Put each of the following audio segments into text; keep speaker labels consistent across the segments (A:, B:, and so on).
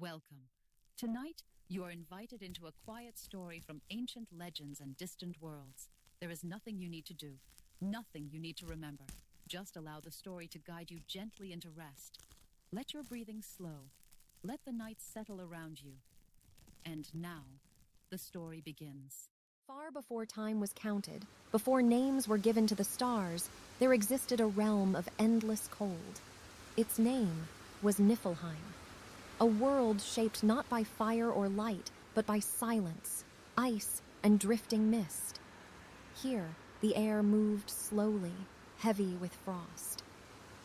A: Welcome. Tonight, you are invited into a quiet story from ancient legends and distant worlds. There is nothing you need to do, nothing you need to remember. Just allow the story to guide you gently into rest. Let your breathing slow. Let the night settle around you. And now, the story begins.
B: Far before time was counted, before names were given to the stars, there existed a realm of endless cold. Its name was Niflheim. A world shaped not by fire or light, but by silence, ice, and drifting mist. Here, the air moved slowly, heavy with frost.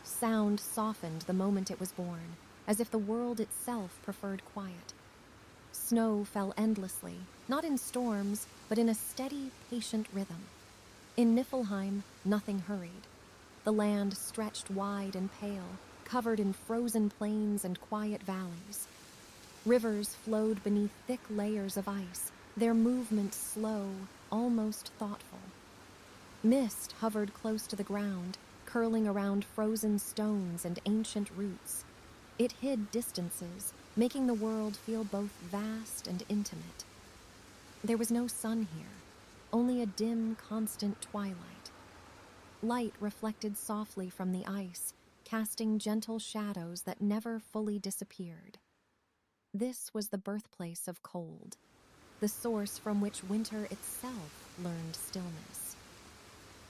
B: Sound softened the moment it was born, as if the world itself preferred quiet. Snow fell endlessly, not in storms, but in a steady, patient rhythm. In Niflheim, nothing hurried. The land stretched wide and pale, covered in frozen plains and quiet valleys. Rivers flowed beneath thick layers of ice, their movement slow, almost thoughtful. Mist hovered close to the ground, curling around frozen stones and ancient roots. It hid distances, making the world feel both vast and intimate. There was no sun here, only a dim, constant twilight. Light reflected softly from the ice, casting gentle shadows that never fully disappeared. This was the birthplace of cold, the source from which winter itself learned stillness.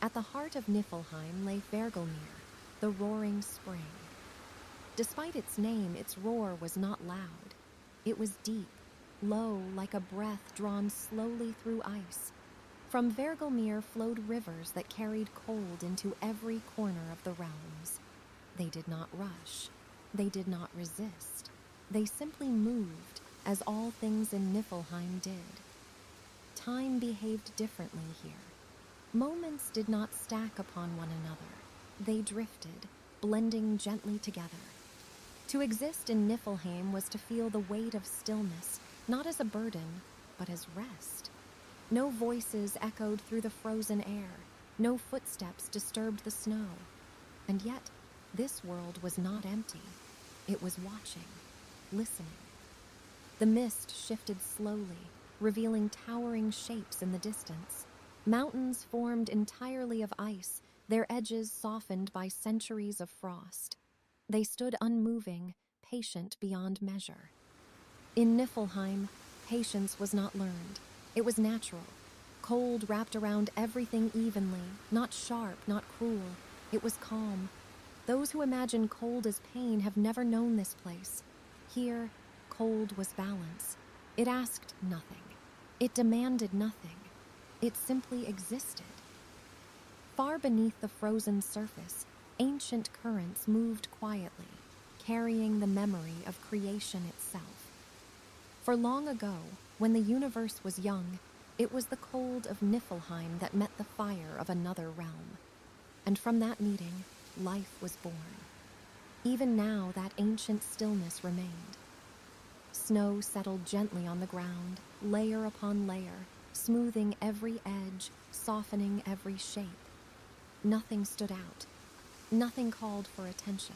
B: At the heart of Niflheim lay Hvergelmir, the roaring spring. Despite its name, its roar was not loud. It was deep, low, like a breath drawn slowly through ice. From Hvergelmir flowed rivers that carried cold into every corner of the realms. They did not rush. They did not resist. They simply moved, as all things in Niflheim did. Time behaved differently here. Moments did not stack upon one another. They drifted, blending gently together. To exist in Niflheim was to feel the weight of stillness, not as a burden, but as rest. No voices echoed through the frozen air. No footsteps disturbed the snow. And yet, this world was not empty. It was watching, listening. The mist shifted slowly, revealing towering shapes in the distance. Mountains formed entirely of ice, their edges softened by centuries of frost. They stood unmoving, patient beyond measure. In Niflheim, patience was not learned. It was natural. Cold wrapped around everything evenly, not sharp, not cruel. It was calm. Those who imagine cold as pain have never known this place. Here, cold was balance. It asked nothing. It demanded nothing. It simply existed. Far beneath the frozen surface, ancient currents moved quietly, carrying the memory of creation itself. For long ago, when the universe was young, it was the cold of Niflheim that met the fire of another realm. And from that meeting, life was born. Even now, that ancient stillness remained. Snow settled gently on the ground, layer upon layer, smoothing every edge, softening every shape. Nothing stood out. Nothing called for attention.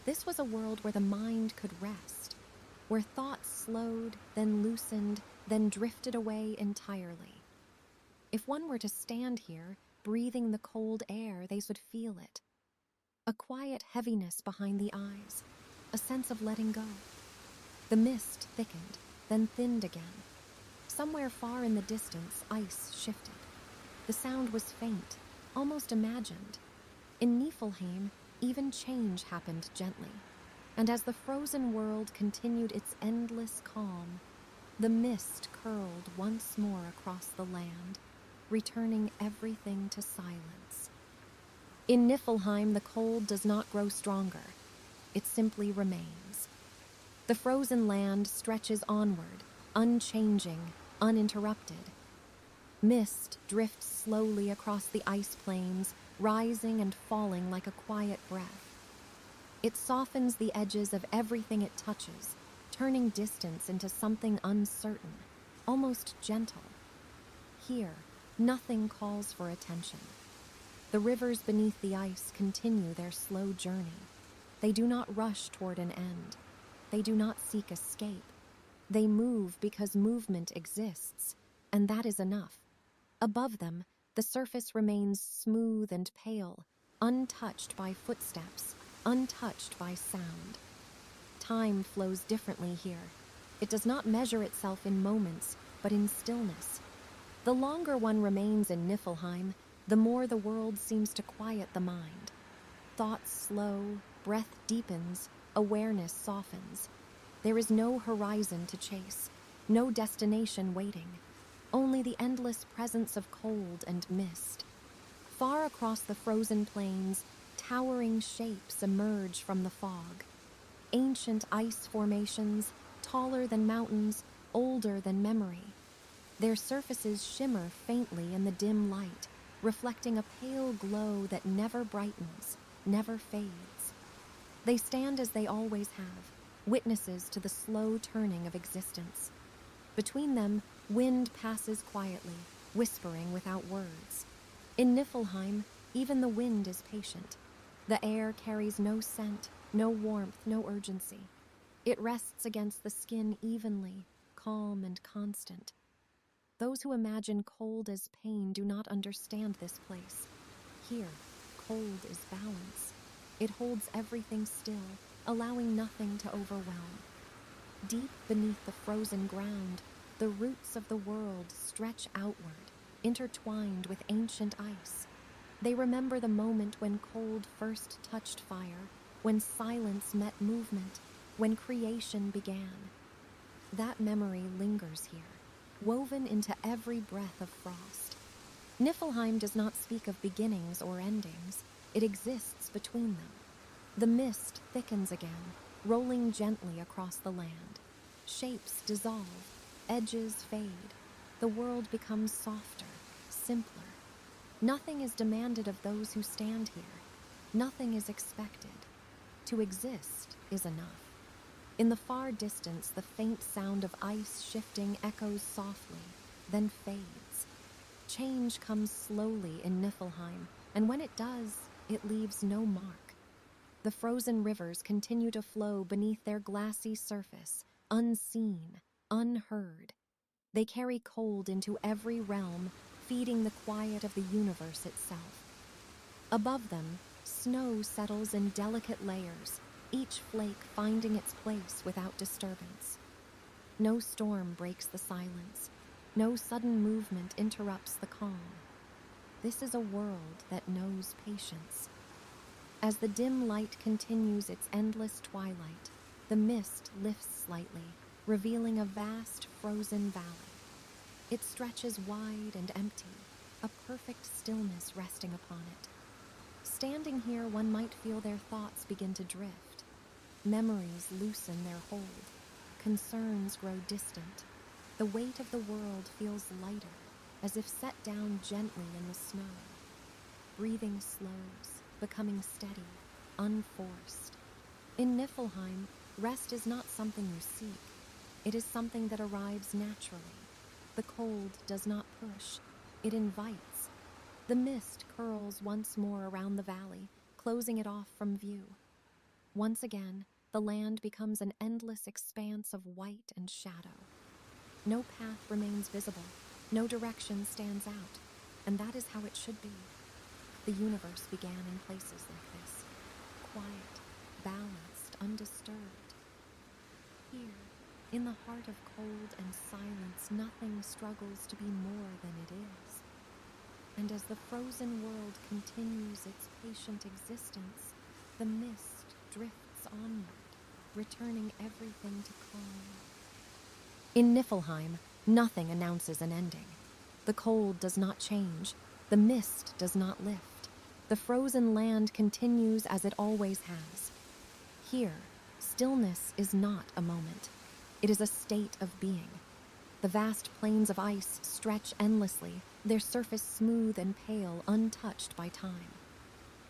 B: This was a world where the mind could rest, where thoughts slowed, then loosened, then drifted away entirely. If one were to stand here, breathing the cold air, they would feel it. A quiet heaviness behind the eyes, a sense of letting go. The mist thickened, then thinned again. Somewhere far in the distance, ice shifted. The sound was faint, almost imagined. In Niflheim, even change happened gently. And as the frozen world continued its endless calm, the mist curled once more across the land, returning everything to silence. In Niflheim, the cold does not grow stronger. It simply remains. The frozen land stretches onward, unchanging, uninterrupted. Mist drifts slowly across the ice plains, rising and falling like a quiet breath. It softens the edges of everything it touches, turning distance into something uncertain, almost gentle. Here, nothing calls for attention. The rivers beneath the ice continue their slow journey. They do not rush toward an end. they do not seek escape. They move because movement exists, and that is enough. Above them, the surface remains smooth and pale, untouched by footsteps, untouched by sound. Time flows differently here. It does not measure itself in moments, but in stillness. The longer one remains in Niflheim, the more the world seems to quiet the mind. Thoughts slow, breath deepens, awareness softens. There is no horizon to chase, no destination waiting, only the endless presence of cold and mist. Far across the frozen plains, towering shapes emerge from the fog. Ancient ice formations, taller than mountains, older than memory. Their surfaces shimmer faintly in the dim light, reflecting a pale glow that never brightens, never fades. They stand as they always have, witnesses to the slow turning of existence. Between them, wind passes quietly, whispering without words. In Niflheim, even the wind is patient. The air carries no scent, no warmth, no urgency. It rests against the skin evenly, calm and constant. Those who imagine cold as pain do not understand this place. Here, cold is balance. It holds everything still, allowing nothing to overwhelm. Deep beneath the frozen ground, the roots of the world stretch outward, intertwined with ancient ice. They remember the moment when cold first touched fire, when silence met movement, when creation began. That memory lingers here, woven into every breath of frost. Niflheim does not speak of beginnings or endings. It exists between them. The mist thickens again, rolling gently across the land. Shapes dissolve, edges fade. The world becomes softer, simpler. Nothing is demanded of those who stand here. Nothing is expected. To exist is enough. In the far distance, the faint sound of ice shifting echoes softly, then fades. Change comes slowly in Niflheim, and when it does, it leaves no mark. The frozen rivers continue to flow beneath their glassy surface, unseen, unheard. They carry cold into every realm, feeding the quiet of the universe itself. Above them, snow settles in delicate layers, each flake finding its place without disturbance. No storm breaks the silence. No sudden movement interrupts the calm. This is a world that knows patience. As the dim light continues its endless twilight, the mist lifts slightly, revealing a vast frozen valley. It stretches wide and empty, a perfect stillness resting upon it. Standing here, one might feel their thoughts begin to drift. Memories loosen their hold. Concerns grow distant. The weight of the world feels lighter, as if set down gently in the snow. Breathing slows, becoming steady, unforced. In Niflheim, rest is not something you seek. It is something that arrives naturally. The cold does not push. It invites. The mist curls once more around the valley, closing it off from view. Once again, the land becomes an endless expanse of white and shadow. No path remains visible, no direction stands out, and that is how it should be. The universe began in places like this, quiet, balanced, undisturbed. Here, in the heart of cold and silence, nothing struggles to be more than it is. And as the frozen world continues its patient existence, the mist drifts onward, returning everything to calm. In Niflheim, nothing announces an ending. The cold does not change. The mist does not lift. The frozen land continues as it always has. Here, stillness is not a moment. It is a state of being. The vast plains of ice stretch endlessly, their surface smooth and pale, untouched by time.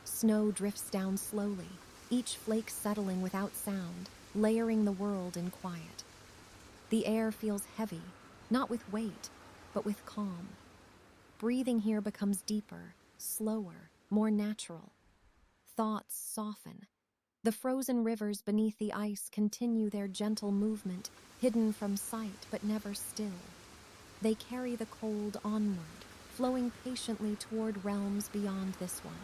B: Snow drifts down slowly, each flake settling without sound, layering the world in quiet. The air feels heavy, not with weight, but with calm. Breathing here becomes deeper, slower, more natural. Thoughts soften. The frozen rivers beneath the ice continue their gentle movement, hidden from sight but never still. They carry the cold onward, flowing patiently toward realms beyond this one.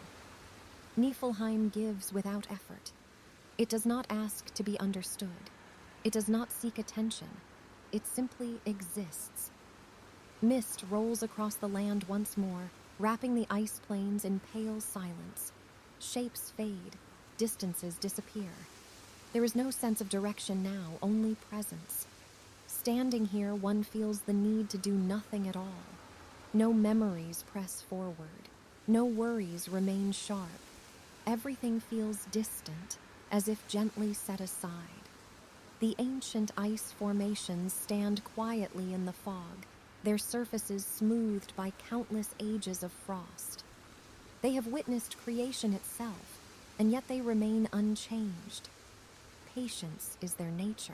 B: Niflheim gives without effort. It does not ask to be understood. It does not seek attention. It simply exists. Mist rolls across the land once more, wrapping the ice plains in pale silence. Shapes fade, distances disappear. There is no sense of direction now, only presence. Standing here, one feels the need to do nothing at all. No memories press forward. No worries remain sharp. Everything feels distant, as if gently set aside. The ancient ice formations stand quietly in the fog, their surfaces smoothed by countless ages of frost. They have witnessed creation itself, and yet they remain unchanged. Patience is their nature.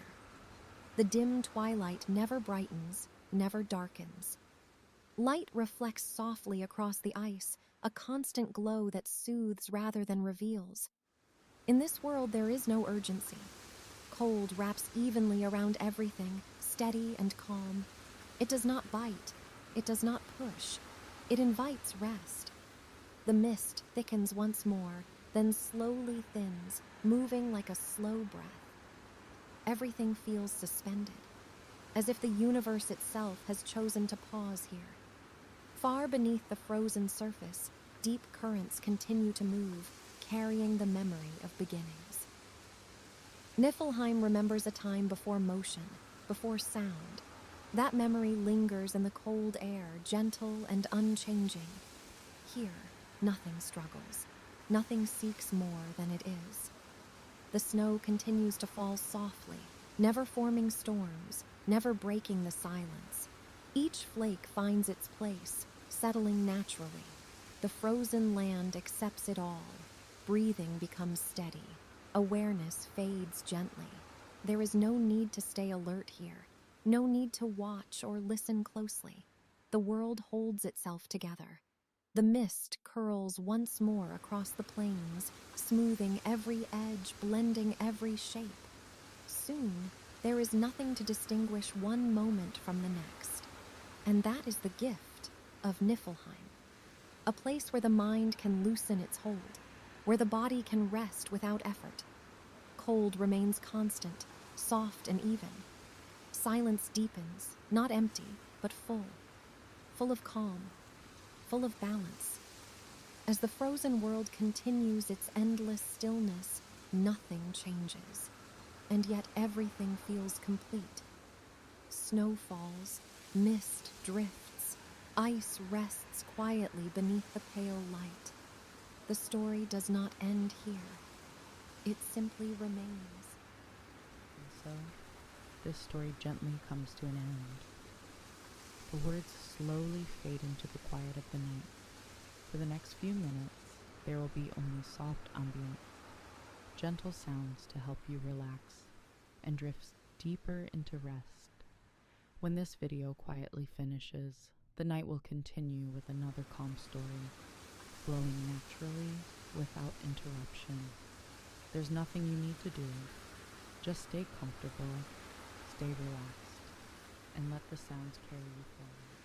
B: The dim twilight never brightens, never darkens. Light reflects softly across the ice, a constant glow that soothes rather than reveals. In this world, there is no urgency. Cold wraps evenly around everything, steady and calm. It does not bite. It does not push. It invites rest. The mist thickens once more, then slowly thins, moving like a slow breath. Everything feels suspended, as if the universe itself has chosen to pause here. Far beneath the frozen surface, deep currents continue to move, carrying the memory of beginnings. Niflheim remembers a time before motion, before sound. That memory lingers in the cold air, gentle and unchanging. Here, nothing struggles. Nothing seeks more than it is. The snow continues to fall softly, never forming storms, never breaking the silence. Each flake finds its place, settling naturally. The frozen land accepts it all. Breathing becomes steady. Awareness fades gently. There is no need to stay alert here, no need to watch or listen closely. The world holds itself together. The mist curls once more across the plains, smoothing every edge, blending every shape. Soon, there is nothing to distinguish one moment from the next. And that is the gift of Niflheim, a place where the mind can loosen its hold, where the body can rest without effort. Cold remains constant, soft and even. Silence deepens, not empty, but full of calm, full of balance. As the frozen world continues its endless stillness, nothing changes, and yet everything feels complete. Snow falls, mist drifts, ice rests quietly beneath the pale light. The story does not end here. It simply remains.
C: And so, this story gently comes to an end. The words slowly fade into the quiet of the night. For the next few minutes, there will be only soft ambience, gentle sounds to help you relax and drift deeper into rest. When this video quietly finishes, the night will continue with another calm story, flowing naturally without interruption. There's nothing you need to do. Just stay comfortable, stay relaxed, and let the sounds carry you forward.